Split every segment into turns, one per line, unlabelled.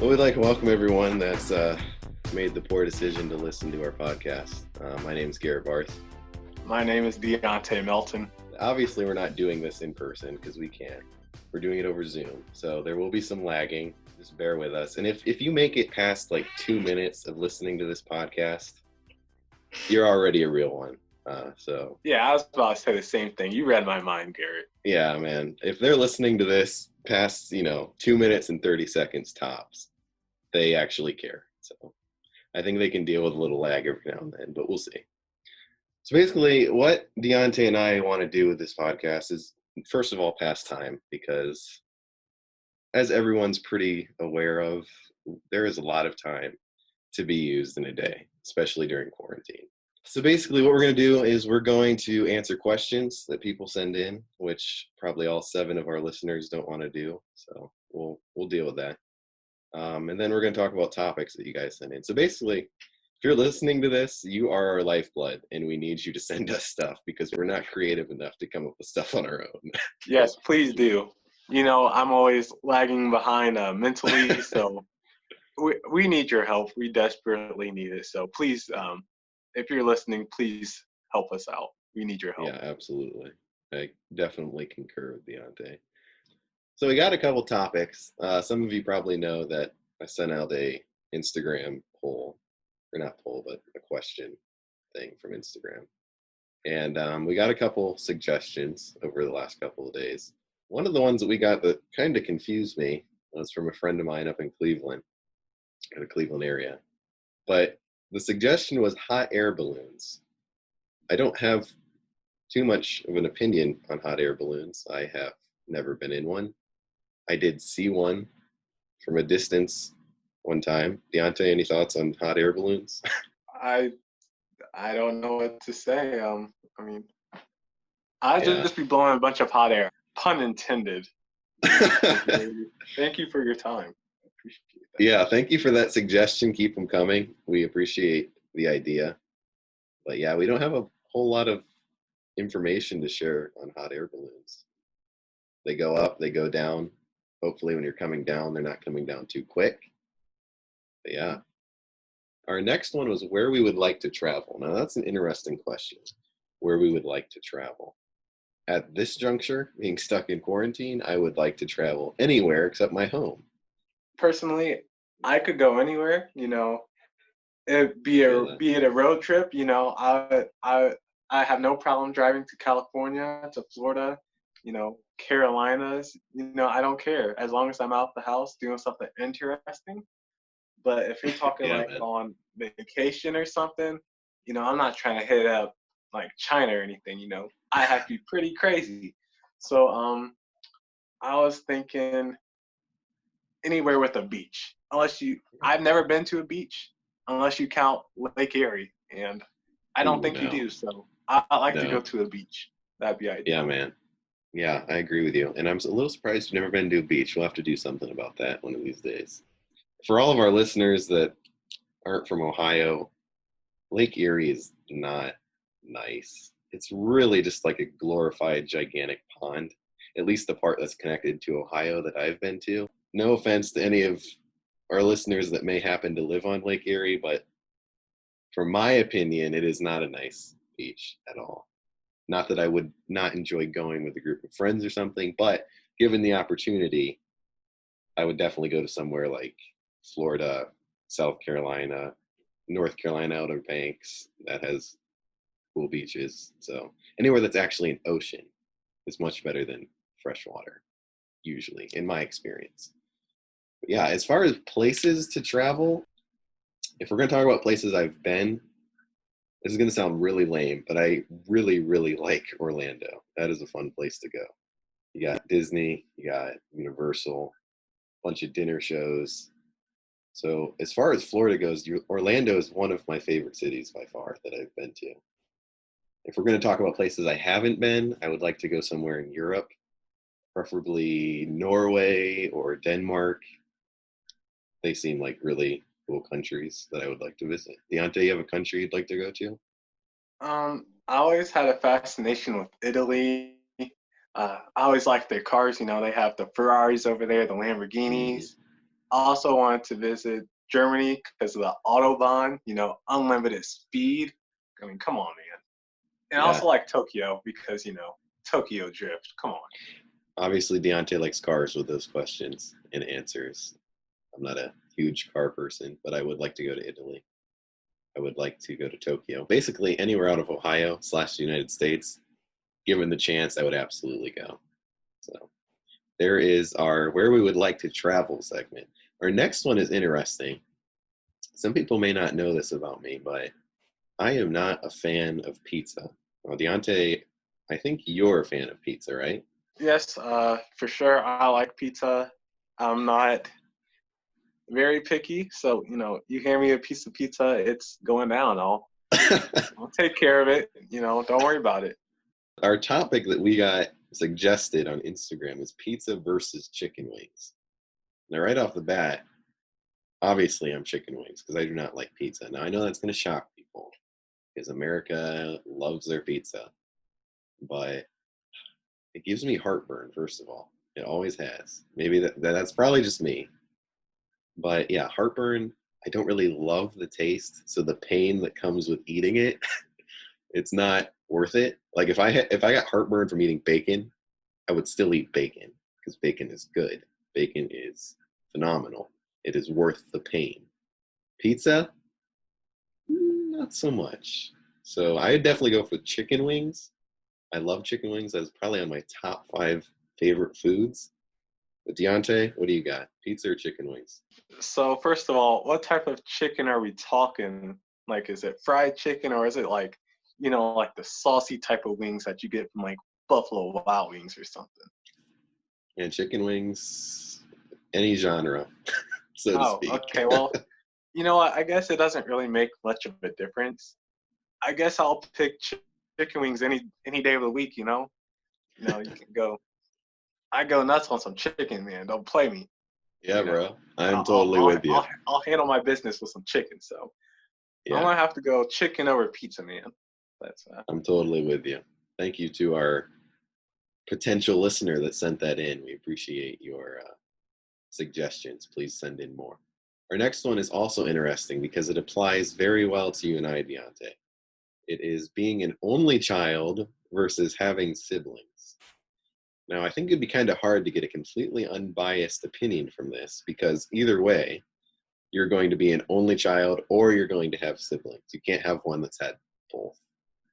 Well, we'd like to welcome everyone that's made the poor decision to listen to our podcast. My name is Garrett Barth.
My name is Diante Melton.
Obviously, we're not doing this in person because we can't. We're doing it over Zoom. So there will be some lagging. Just bear with us. And if you make it past like 2 minutes of listening to this podcast, you're already a real one.
Yeah, I was about to say the same thing. You read my mind, Garrett.
Yeah, man. If they're listening to this past, 2 minutes and 30 seconds tops, they actually care. So I think they can deal with a little lag every now and then, but we'll see. So basically, what Diante and I want to do with this podcast is, first of all, pass time, because as everyone's pretty aware of, there is a lot of time to be used in a day, especially during quarantine. So basically what we're going to do is we're going to answer questions that people send in, which probably all 7 of our listeners don't want to do. So we'll deal with that. And then we're going to talk about topics that you guys send in. So basically, if you're listening to this, you are our lifeblood, and we need you to send us stuff because we're not creative enough to come up with stuff on our own.
Yes, please do. I'm always lagging behind mentally, so we need your help. We desperately need it. So please, if you're listening, please help us out. We need your help.
Yeah, absolutely. I definitely concur with Deontay. So we got a couple topics. Some of you probably know that I sent out a Instagram poll, or not poll, but a question thing from Instagram. And we got a couple suggestions over the last couple of days. One of the ones that we got that kind of confused me was from a friend of mine up in Cleveland, in the Cleveland area. But the suggestion was hot air balloons. I don't have too much of an opinion on hot air balloons. I have never been in one. I did see one from a distance one time. Deontay, any thoughts on hot air balloons?
I don't know what to say. I'd just be blowing a bunch of hot air. Pun intended. Thank you for your time. I appreciate that.
Yeah, thank you for that suggestion. Keep them coming. We appreciate the idea. But yeah, we don't have a whole lot of information to share on hot air balloons. They go up, they go down. Hopefully when you're coming down, they're not coming down too quick. But yeah. Our next one was where we would like to travel. Now that's an interesting question, where we would like to travel. At this juncture, being stuck in quarantine, I would like to travel anywhere except my home.
Personally, I could go anywhere, be it a road trip, I have no problem driving to California, to Florida, Carolinas, I don't care as long as I'm out the house doing something interesting. But if you're talking on vacation or something, I'm not trying to hit up like China or anything, I have to be pretty crazy. So I was thinking anywhere with a beach. I've never been to a beach unless you count Lake Erie, and I don't think you do. So I like to go to a beach. That'd be ideal.
Yeah, man. Yeah, I agree with you. And I'm a little surprised you've never been to a beach. We'll have to do something about that one of these days. For all of our listeners that aren't from Ohio, Lake Erie is not nice. It's really just like a glorified gigantic pond, at least the part that's connected to Ohio that I've been to. No offense to any of our listeners that may happen to live on Lake Erie, but from my opinion, it is not a nice beach at all. Not that I would not enjoy going with a group of friends or something, but given the opportunity, I would definitely go to somewhere like Florida, South Carolina, North Carolina Outer Banks that has cool beaches. So anywhere that's actually an ocean is much better than freshwater, usually, in my experience. But yeah, as far as places to travel, if we're going to talk about places I've been, this is going to sound really lame, but I really, really like Orlando. That is a fun place to go. You got Disney, you got Universal, a bunch of dinner shows. So as far as Florida goes, Orlando is one of my favorite cities by far that I've been to. If we're going to talk about places I haven't been, I would like to go somewhere in Europe, preferably Norway or Denmark. They seem like really cool countries that I would like to visit. Deontay, you have a country you'd like to go to?
I always had a fascination with Italy. I always liked their cars. They have the Ferraris over there, the Lamborghinis. I also wanted to visit Germany because of the Autobahn, unlimited speed. I mean, come on, man. And I
Yeah.
also like Tokyo because, Tokyo Drift. Come on.
Obviously, Deontay likes cars with those questions and answers. I'm not a huge car person, but I would like to go to Italy. I would like to go to Tokyo. Basically, anywhere out of Ohio slash the United States, given the chance, I would absolutely go. So there is our where we would like to travel segment. Our next one is interesting. Some people may not know this about me, but I am not a fan of pizza. Well, Deontay, I think you're a fan of pizza, right?
Yes, for sure. I like pizza. I'm not very picky, so you hand me a piece of pizza, it's going down. I'll take care of it. Don't worry about it.
Our topic that we got suggested on Instagram is pizza versus chicken wings. Now, right off the bat, obviously I'm chicken wings because I do not like pizza. Now, I know that's going to shock people because America loves their pizza, but it gives me heartburn, first of all. It always has. Maybe that's probably just me. But yeah, heartburn, I don't really love the taste. So the pain that comes with eating it, it's not worth it. Like if I got heartburn from eating bacon, I would still eat bacon because bacon is good. Bacon is phenomenal. It is worth the pain. Pizza, not so much. So I would definitely go for chicken wings. I love chicken wings. That's probably on my top 5 favorite foods. But Deontay, what do you got? Pizza or chicken wings?
So first of all, what type of chicken are we talking? Like, is it fried chicken or is it like, like the saucy type of wings that you get from like Buffalo Wild Wings or something?
And chicken wings, any genre, so to
Oh,
speak.
okay. Well, you know what? I guess it doesn't really make much of a difference. I guess I'll pick chicken wings any day of the week. You can go. I go nuts on some chicken, man. Don't play me.
Yeah,
You know,
bro. I'm
I'll
totally
I'll
with you.
I'll, I'll handle my business with some chicken. So I'm
Yeah,
gonna have to go chicken over pizza, man. That's
I'm totally with you. Thank you to our potential listener that sent that in. We appreciate your suggestions. Please send in more. Our next one is also interesting because it applies very well to you and I, Deontay. It is being an only child versus having siblings. Now, I think it'd be kind of hard to get a completely unbiased opinion from this because either way, you're going to be an only child or you're going to have siblings. You can't have one that's had both.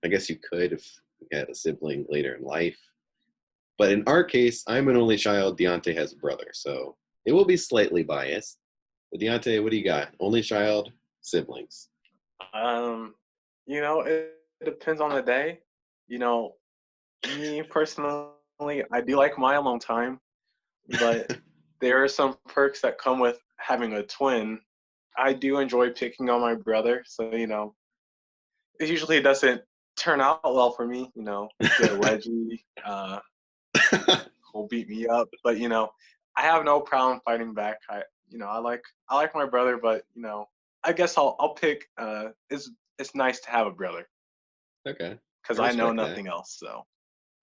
I guess you could if you had a sibling later in life. But in our case, I'm an only child. Deontay has a brother. So it will be slightly biased. But Deontay, what do you got? Only child, siblings.
it depends on the day. You know, Me personally, I do like my alone time, but there are some perks that come with having a twin. I do enjoy picking on my brother, so it usually doesn't turn out well for me. Get a wedgie, will beat me up, but I have no problem fighting back. I like my brother, but I guess I'll pick. It's nice to have a brother
Okay,
because
I
I know
respect that.
nothing else. So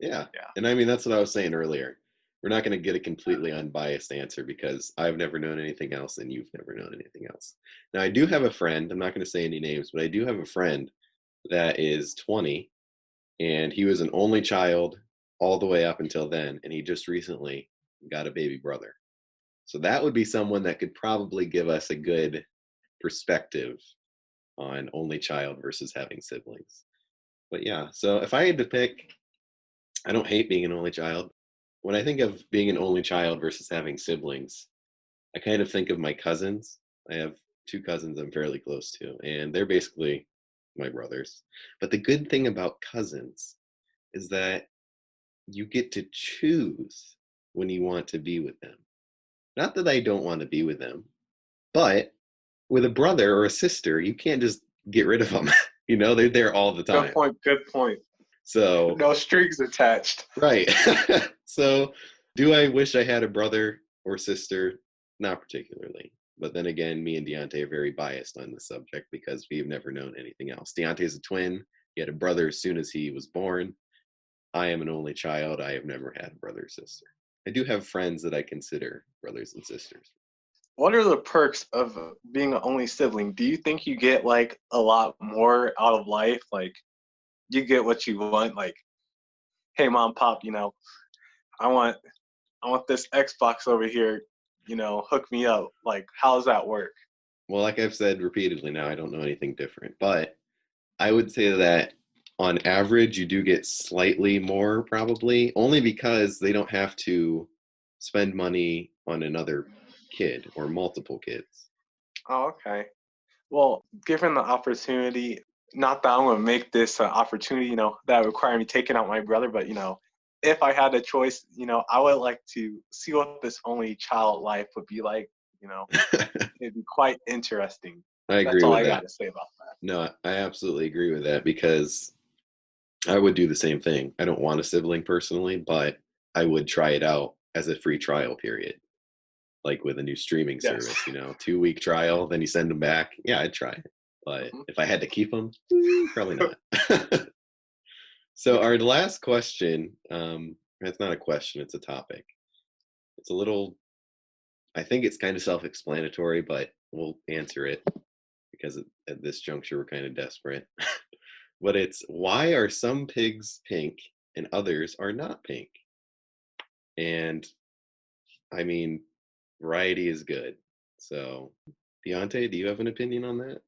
Yeah.
yeah.
And I mean, that's what I was saying earlier. We're not going to get a completely unbiased answer because I've never known anything else and you've never known anything else. Now, I do have a friend, I'm not going to say any names, but I do have a friend that is 20 and he was an only child all the way up until then. And he just recently got a baby brother. So that would be someone that could probably give us a good perspective on only child versus having siblings. But yeah, so if I had to pick, I don't hate being an only child. When I think of being an only child versus having siblings, I kind of think of my cousins. I have 2 cousins I'm fairly close to, and they're basically my brothers. But the good thing about cousins is that you get to choose when you want to be with them. Not that I don't want to be with them, but with a brother or a sister, you can't just get rid of them. They're there all the
Good
time.
point. Good point.
So
No strings attached.
right. So, do I wish I had a brother or sister? Not particularly. But then again, me and Deontay are very biased on the subject because we've never known anything else. Deontay's a twin. He had a brother as soon as he was born. I am an only child. I have never had a brother or sister. I do have friends that I consider brothers and sisters.
what are the perks of being an only sibling? Do you think you get like a lot more out of life? Like you get what you want? Like, hey, mom, pop, I want I want this Xbox over here. Hook me up. Like, how does that work?
Well, like I've said repeatedly now, I don't know anything different, but I would say that on average, you do get slightly more probably, only because they don't have to spend money on another kid or multiple kids.
Oh, okay. Well, given the opportunity, not that I'm gonna make this an opportunity, that would require me taking out my brother, but if I had a choice, I would like to see what this only child life would be like. You know, it'd be quite interesting.
I
That's
agree
all
with
I got
that.
to say about that.
No, I absolutely agree with that because I would do the same thing. I don't want a sibling personally, but I would try it out as a free trial period, like with a new streaming
Yes.
service, 2-week trial, then you send them back. Yeah, I'd try it. But
Mhm.
if I had to keep them, probably not. So
Yeah.
our last question, it's not a question, it's a topic. It's a little, I think it's kind of self-explanatory, but we'll answer it because at this juncture we're kind of desperate. But it's why are some pigs pink and others are not pink? And I mean, variety is good. So, Deontay, do you have an opinion on that?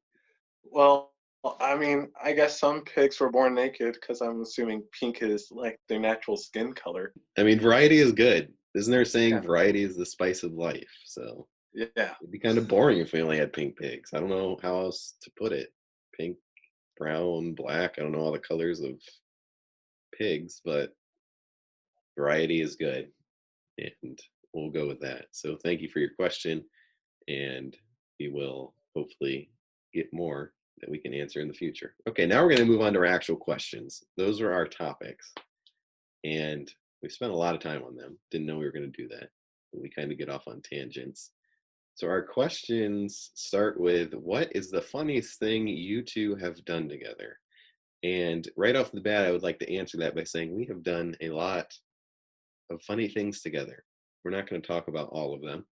Well, I mean, I guess some pigs were born naked because I'm assuming pink is like their natural skin color.
I mean, variety is good. Isn't there a saying
Yeah.
variety is the spice of life? So
Yeah.
it'd be kind of boring if we only had pink pigs. I don't know how else to put it. Pink, brown, black. I don't know all the colors of pigs, but variety is good. And we'll go with that. So thank you for your question. And we will hopefully get more that we can answer in the future. Okay, now we're going to move on to our actual questions. Those are our topics. And we spent a lot of time on them. Didn't know we were going to do that. We kind of get off on tangents. So our questions start with what is the funniest thing you two have done together? And right off the bat, I would like to answer that by saying we have done a lot of funny things together. We're not going to talk about all of them.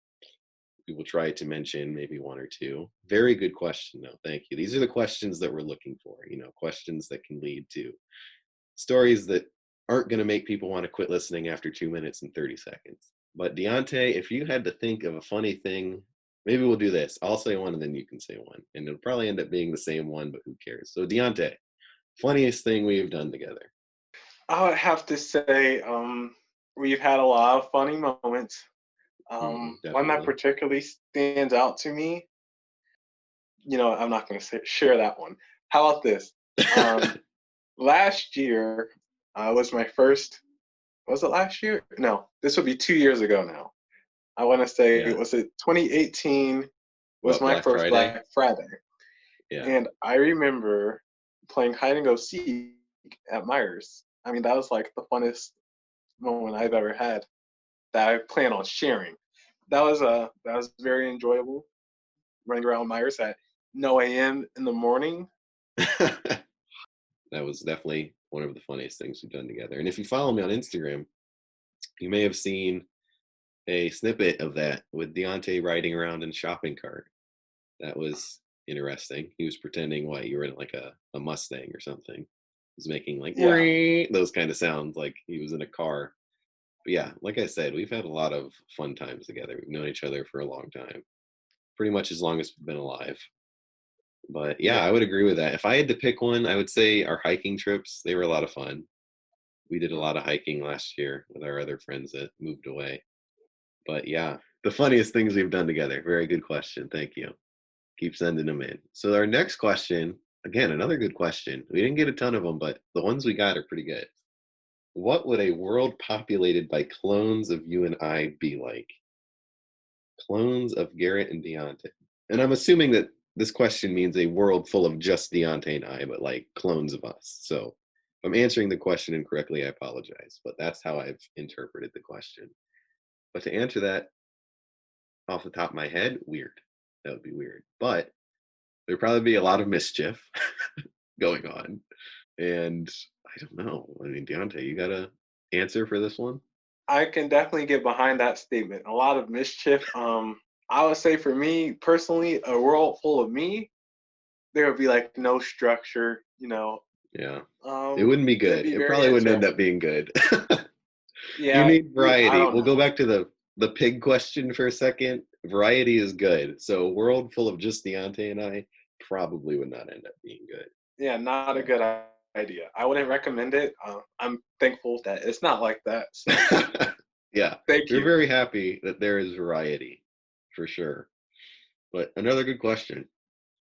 We will try to mention maybe one or two. Very good question, though. Thank you. These are the questions that we're looking for, questions that can lead to stories that aren't going to make people want to quit listening after 2 minutes and 30 seconds. But Deontay, if you had to think of a funny thing, maybe we'll do this. I'll say one and then you can say one. And it'll probably end up being the same one, but who cares? So, Deontay, funniest thing we have done together.
I would have to say we've had a lot of funny moments. One that
Definitely.
particularly stands out to me, I'm not going to share that one. How about this? Um, Last year was my first. Was it last year? No, this would be 2 years ago now. I want to say,
Yeah.
was it 2018? Was
What,
my
Black
first
Friday?
Black Friday,
Yeah.
and I remember playing hide and go seek at Myers. I mean, that was like the funnest moment I've ever had that I plan on sharing. That was very enjoyable running around Myers at no a.m. in the morning.
That was definitely one of the funniest things we've done together. And if you follow me on Instagram, you may have seen a snippet of that with Deontay riding around in a shopping cart. That was interesting. He was pretending what you were in like a Mustang or something. He was making like
Yeah,
those kind of sounds like he was in a car. But yeah, like I said, we've had a lot of fun times together. We've known each other for a long time, pretty much as long as we've been alive. But yeah, I
yeah.
would agree with that. If I had to pick one, I would say our hiking trips. They were a lot of fun. We did a
Mhm.
lot of hiking last year with our other friends that moved away. But yeah, the funniest things we've done together. Very good question. Thank you. Keep sending them in. So our next question, again, another good question. We didn't get a ton of them, but the ones we got are pretty good. What would a world populated by clones of you and I be like? Clones of Garrett and Deontay. And I'm assuming that this question means a world full of just Deontay and I, but like clones of us. So if I'm answering the question incorrectly, I apologize. But that's how I've interpreted the question. But to answer that off the top of my head, weird. That would be weird. But there'd probably be a lot of mischief going on. And I don't know. I mean, Deontay, you got a answer for this one?
I can definitely get behind that statement. A lot of mischief. I would say for me personally, a world full of me, there would be like no structure.
Yeah. It wouldn't be
It'd
good.
be
It
very
probably wouldn't end
interesting.
up being good. You
Yeah,
need
I
variety.
don't
We'll go
know.
back to the pig question for a second. Variety is good. So a world full of just Deontay and I probably would not end up being good.
Yeah, not a
So
good idea. I wouldn't recommend it. I'm thankful that it's not like that. So
yeah,
thank
we're
you.
very happy that there is variety for sure. But another good question.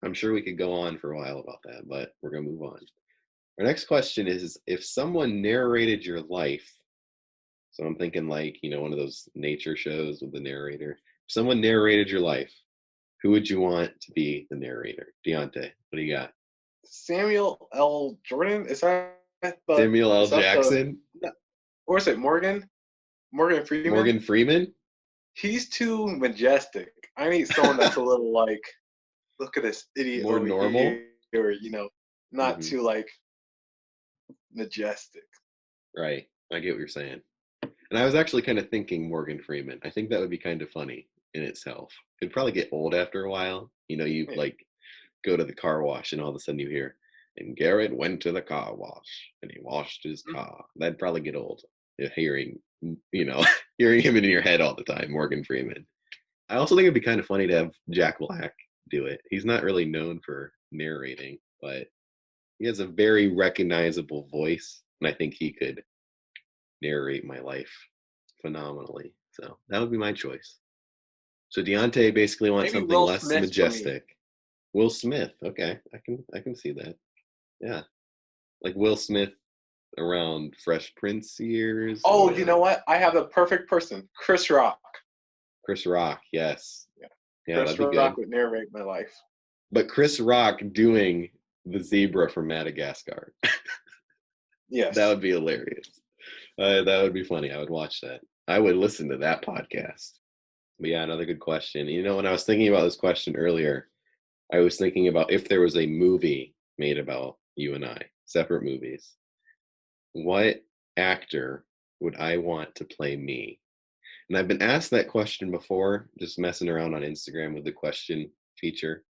I'm sure we could go on for a while about that, but we're going to move on. Our next question is, if someone narrated your life, so I'm thinking like, one of those nature shows with the narrator. If someone narrated your life, who would you want to be the narrator? Deontay, what do you got?
Samuel L. Jordan,
Samuel L.
is that the
Jackson?
or is it Morgan? Morgan Freeman?
Morgan Freeman?
He's too majestic. I need someone that's a little like, look at this idiot
More
over
normal?
here, not
Hmm.
too like majestic.
Right. I get what you're saying. And I was actually kind of thinking Morgan Freeman. I think that would be kind of funny in itself. It'd probably get old after a while. You
Yeah.
like go to the car wash and all of a sudden you hear, and Garrett went to the car wash and he washed his car. That'd probably get old. Hearing, hearing him in your head all the time, Morgan Freeman. I also think it'd be kind of funny to have Jack Black do it. He's not really known for narrating, but he has a very recognizable voice, and I think he could narrate my life phenomenally. So that would be my choice. So Deontay basically wants
Maybe
something
Will
less
Smith for me.
majestic. Will Smith, okay, I can see that. Yeah, like Will Smith around Fresh Prince years,
Oh, you know
or
what? I have the perfect person. Chris Rock.
Chris Rock. Yes,
Yeah.
yeah,
Chris
that'd be
Rock
good.
would narrate my life.
But Chris Rock doing the zebra from Madagascar, that
Yes.
would be hilarious. That would be funny. I would watch that. I would listen to that podcast. But yeah, another good question. When I was thinking about this question earlier, I was thinking about if there was a movie made about you and I, separate movies, what actor would I want to play me? And I've been asked that question before, just messing around on Instagram with the question feature.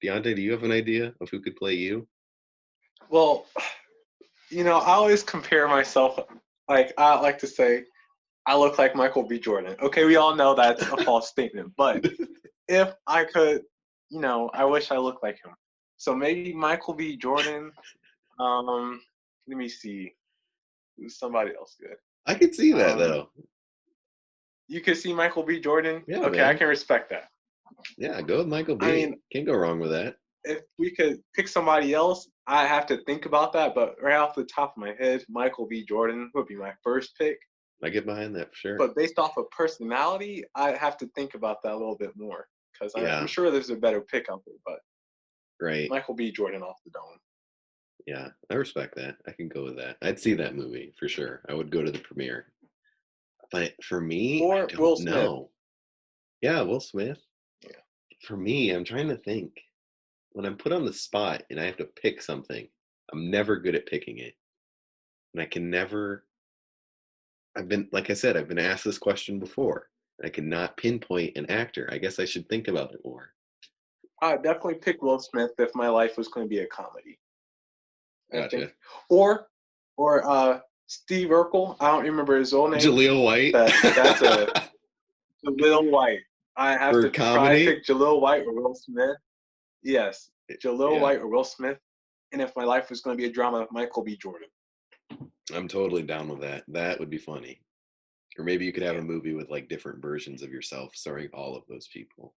Deontay, do you have an idea of who could play you?
Well, I always compare myself. Like I like to say, I look like Michael B. Jordan. Okay, we all know that's a false statement, but if I could, I wish I looked like him. So maybe Michael B. Jordan. Let me see. Who's somebody else good?
I could see that
Um,
though.
you could see Michael B. Jordan.
Yeah,
Okay, I
man.
can respect that.
Yeah, go with Michael
I
B.
mean,
Can't go wrong with that.
if we could pick somebody else, I have to think about that. But right off the top of my head, Michael B. Jordan would be my first pick.
I get behind that for sure.
But based off of personality, I have to think about that a little bit more because I'm
Yeah,
sure there's a better pick out there. But
right.
Michael B. Jordan off the dome.
Yeah, I respect that. I can go with that. I'd see that movie for sure. I would go to the premiere. But for me, I
Or
don't
Will Smith.
know. Yeah, Will Smith.
Yeah.
For me, I'm trying to think. When I'm put on the spot and I have to pick something, I'm never good at picking it. And I can never, like I said, I've been asked this question before. I cannot pinpoint an actor. I guess I should think about it more.
I'd definitely pick Will Smith if my life was going to be a comedy. I think,
Gotcha.
or Steve Urkel. I don't remember his old name.
Jaleel White.
That's a Jaleel White. I have
For
to probably
comedy.
pick Jaleel White or Will Smith. Yes, Jaleel
Yeah,
White or Will Smith. And if my life was going to be a drama, Michael B. Jordan.
I'm totally down with that. That would be funny. Or maybe you could have
Yeah.
a movie with like different versions of yourself starring all of those people.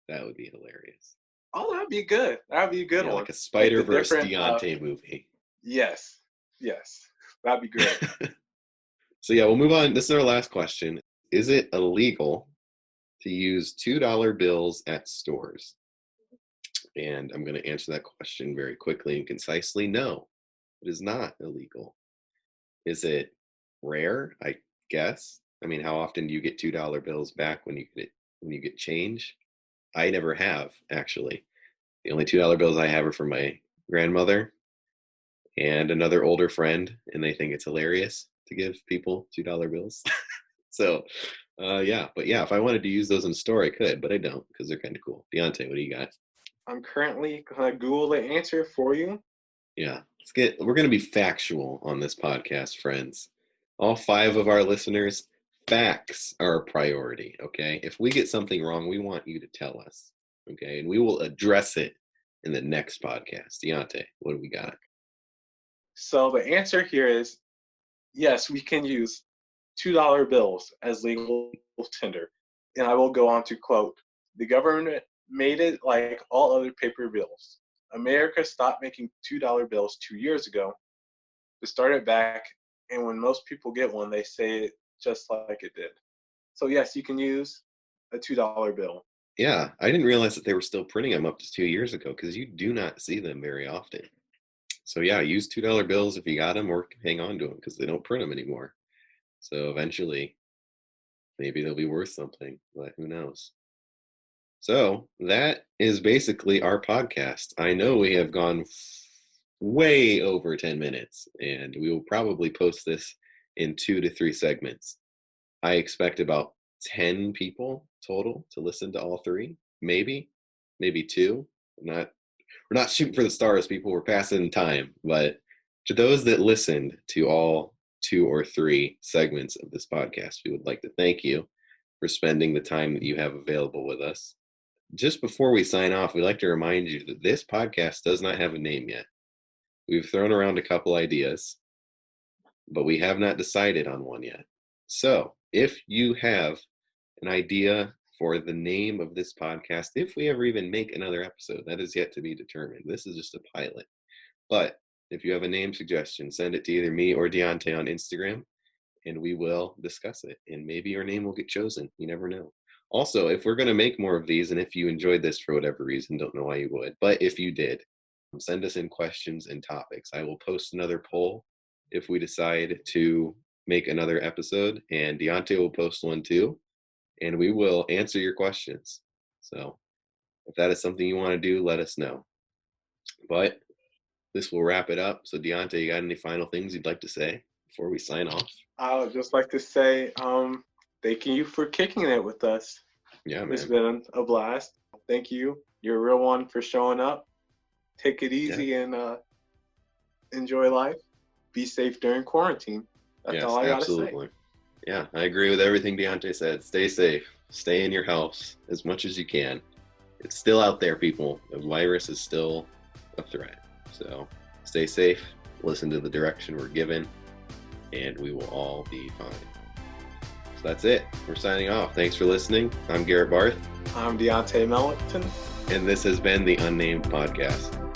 That would be hilarious.
Oh, that'd be good. That'd be a good
Yeah,
one.
like a
Like the
Spider-Verse
different.
Deontay movie.
Yes, yes, that'd be great.
So yeah, we'll move on. This is our last question. Is it illegal to use $2 bills at stores? And I'm going to answer that question very quickly and concisely. No, it is not illegal. Is it rare? I guess. I mean, how often do you get $2 bills back when you get change? I never have, actually. The only $2 bills I have are from my grandmother and another older friend, and they think it's hilarious to give people $2 bills. So, yeah. But yeah, if I wanted to use those in store, I could, but I don't because they're kind of cool. Deontay, what do you got?
I'm currently gonna Google the answer for you.
Yeah, we're going to be factual on this podcast, friends. All 5 of our listeners, facts are a priority, okay? If we get something wrong, we want you to tell us, okay? And we will address it in the next podcast. Deontay, what do we got?
So the answer here is yes, we can use $2 bills as legal tender. And I will go on to quote, the government made it like all other paper bills. America stopped making $2 bills 2 years ago to start it back. And when most people get one, they say it just like it did. So yes, you can use a $2 bill.
Yeah, I didn't realize that they were still printing them up to 2 years ago because you do not see them very often. So yeah, use $2 bills if you got them, or hang on to them because they don't print them anymore. So eventually, maybe they'll be worth something, but who knows? So that is basically our podcast. I know we have gone way over 10 minutes, and we will probably post this in 2 to 3 segments. I expect about 10 people total to listen to all 3, maybe 2. We're not shooting for the stars, people. We're passing time. But to those that listened to all 2 or 3 segments of this podcast, we would like to thank you for spending the time that you have available with us. Just before we sign off, we'd like to remind you that this podcast does not have a name yet. We've thrown around a couple ideas, but we have not decided on one yet. So if you have an idea for the name of this podcast, if we ever even make another episode, that is yet to be determined. This is just a pilot. But if you have a name suggestion, send it to either me or Deontay on Instagram, and we will discuss it. And maybe your name will get chosen. You never know. Also, if we're going to make more of these, and if you enjoyed this for whatever reason, don't know why you would, but if you did, send us in questions and topics. I will post another poll if we decide to make another episode, and Deontay will post one too, and we will answer your questions. So if that is something you want to do, let us know. But this will wrap it up. So Deontay, you got any final things you'd like to say before we sign off?
I would just like to say thank you for kicking it with us.
Yeah, man.
It's been a blast. Thank you. You're a real one for showing up. Take it easy and enjoy life. Be safe during quarantine. That's all I gotta say.
Yeah, I agree with everything Deontay said. Stay safe. Stay in your house as much as you can. It's still out there, people. The virus is still a threat. So stay safe. Listen to the direction we're given, and we will all be fine. So that's it. We're signing off. Thanks for listening. I'm Garrett Barth.
I'm Deontay Mellington.
And this has been the Unnamed Podcast.